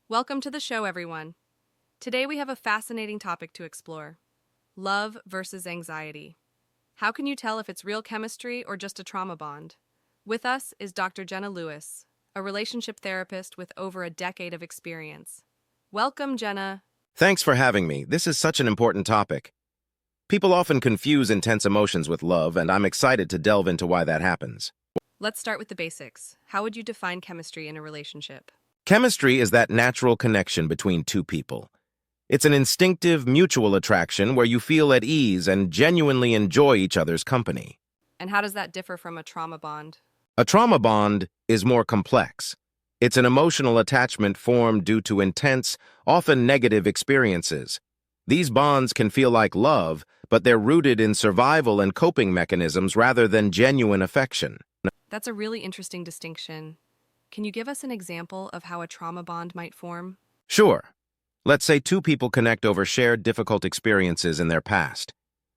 Welcome to the show, everyone. Today we have a fascinating topic to explore: love versus anxiety. How can you tell if it's real chemistry or just a trauma bond? With us is Dr. Jenna Lewis, a relationship therapist with over a decade of experience. Welcome, Jenna. Thanks for having me. This is such an important topic. People often confuse intense emotions with love, and I'm excited to delve into why that happens. Let's start with the basics. How would you define chemistry in a relationship? Chemistry is that natural connection between two people. It's an instinctive, mutual attraction where you feel at ease and genuinely enjoy each other's company. And how does that differ from a trauma bond? A trauma bond is more complex. It's an emotional attachment formed due to intense, often negative experiences. These bonds can feel like love, but they're rooted in survival and coping mechanisms rather than genuine affection. That's a really interesting distinction. Can you give us an example of how a trauma bond might form? Sure. Let's say two people connect over shared difficult experiences in their past.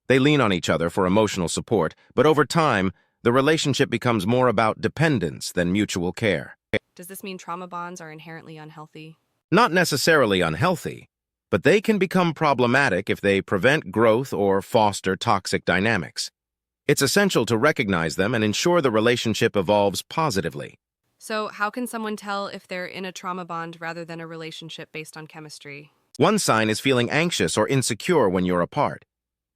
They lean on each other for emotional support, but over time, the relationship becomes more about dependence than mutual care. Does this mean trauma bonds are inherently unhealthy? Not necessarily unhealthy, but they can become problematic if they prevent growth or foster toxic dynamics. It's essential to recognize them and ensure the relationship evolves positively. So, how can someone tell if they're in a trauma bond rather than a relationship based on chemistry? One sign is feeling anxious or insecure when you're apart.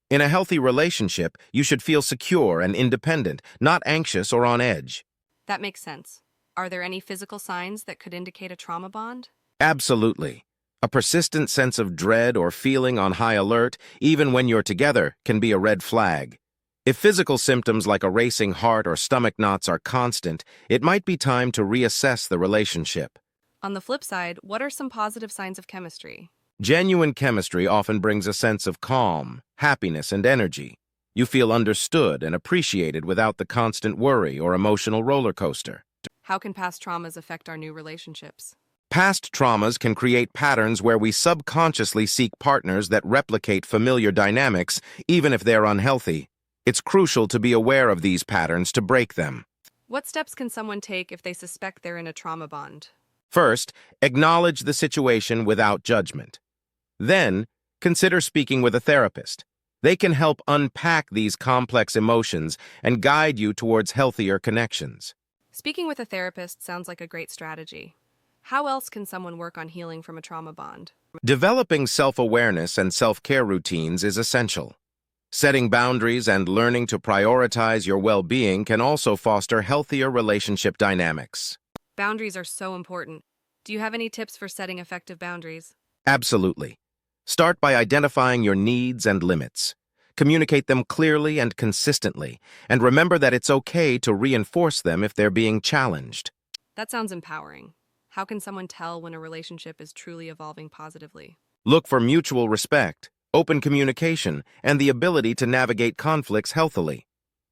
In a healthy relationship, you should feel secure and independent, not anxious or on edge. That makes sense. Are there any physical signs that could indicate a trauma bond? Absolutely. A persistent sense of dread or feeling on high alert, even when you're together, can be a red flag. If physical symptoms like a racing heart or stomach knots are constant, it might be time to reassess the relationship. On the flip side, what are some positive signs of chemistry? Genuine chemistry often brings a sense of calm, happiness, and energy. You feel understood and appreciated without the constant worry or emotional roller coaster. How can past traumas affect our new relationships? Past traumas can create patterns where we subconsciously seek partners that replicate familiar dynamics, even if they're unhealthy. It's crucial to be aware of these patterns to break them. What steps can someone take if they suspect they're in a trauma bond? First, acknowledge the situation without judgment. Then, consider speaking with a therapist. They can help unpack these complex emotions and guide you towards healthier connections. Speaking with a therapist sounds like a great strategy. How else can someone work on healing from a trauma bond? Developing self-awareness and self-care routines is essential. Setting boundaries and learning to prioritize your well-being can also foster healthier relationship dynamics. Boundaries are so important. Do you have any tips for setting effective boundaries? Absolutely. Start by identifying your needs and limits. Communicate them clearly and consistently, and remember that it's okay to reinforce them if they're being challenged. That sounds empowering. How can someone tell when a relationship is truly evolving positively? Look for mutual respect, open communication, and the ability to navigate conflicts healthily.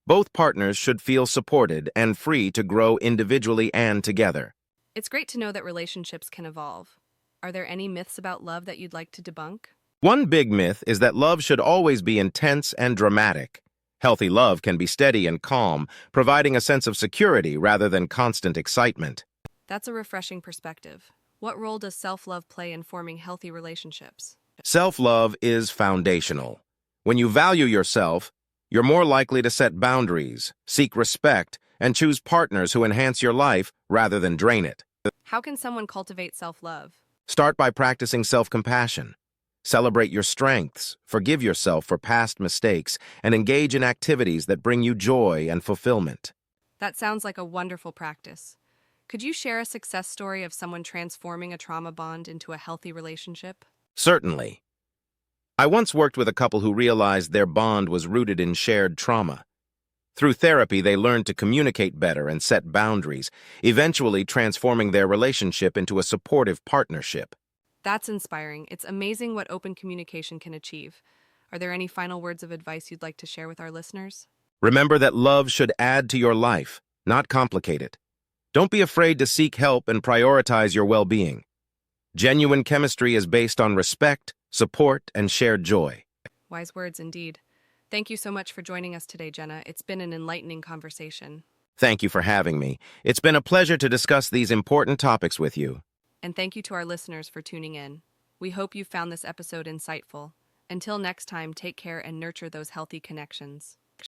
Both partners should feel supported and free to grow individually and together. It's great to know that relationships can evolve. Are there any myths about love that you'd like to debunk? One big myth is that love should always be intense and dramatic. Healthy love can be steady and calm, providing a sense of security rather than constant excitement. That's a refreshing perspective. What role does self-love play in forming healthy relationships? Self-love is foundational. When you value yourself, you're more likely to set boundaries, seek respect, and choose partners who enhance your life rather than drain it. How can someone cultivate self-love? Start by practicing self-compassion. Celebrate your strengths, forgive yourself for past mistakes, and engage in activities that bring you joy and fulfillment. That sounds like a wonderful practice. Could you share a success story of someone transforming a trauma bond into a healthy relationship? Certainly. I once worked with a couple who realized their bond was rooted in shared trauma. Through therapy, they learned to communicate better and set boundaries, eventually transforming their relationship into a supportive partnership. That's inspiring. It's amazing what open communication can achieve. Are there any final words of advice you'd like to share with our listeners? Remember that love should add to your life, not complicate it. Don't be afraid to seek help and prioritize your well-being. Genuine chemistry is based on respect, support, and shared joy. Wise words indeed. Thank you so much for joining us today, Jenna. It's been an enlightening conversation. Thank you for having me. It's been a pleasure to discuss these important topics with you. And thank you to our listeners for tuning in. We hope you found this episode insightful. Until next time, take care and nurture those healthy connections.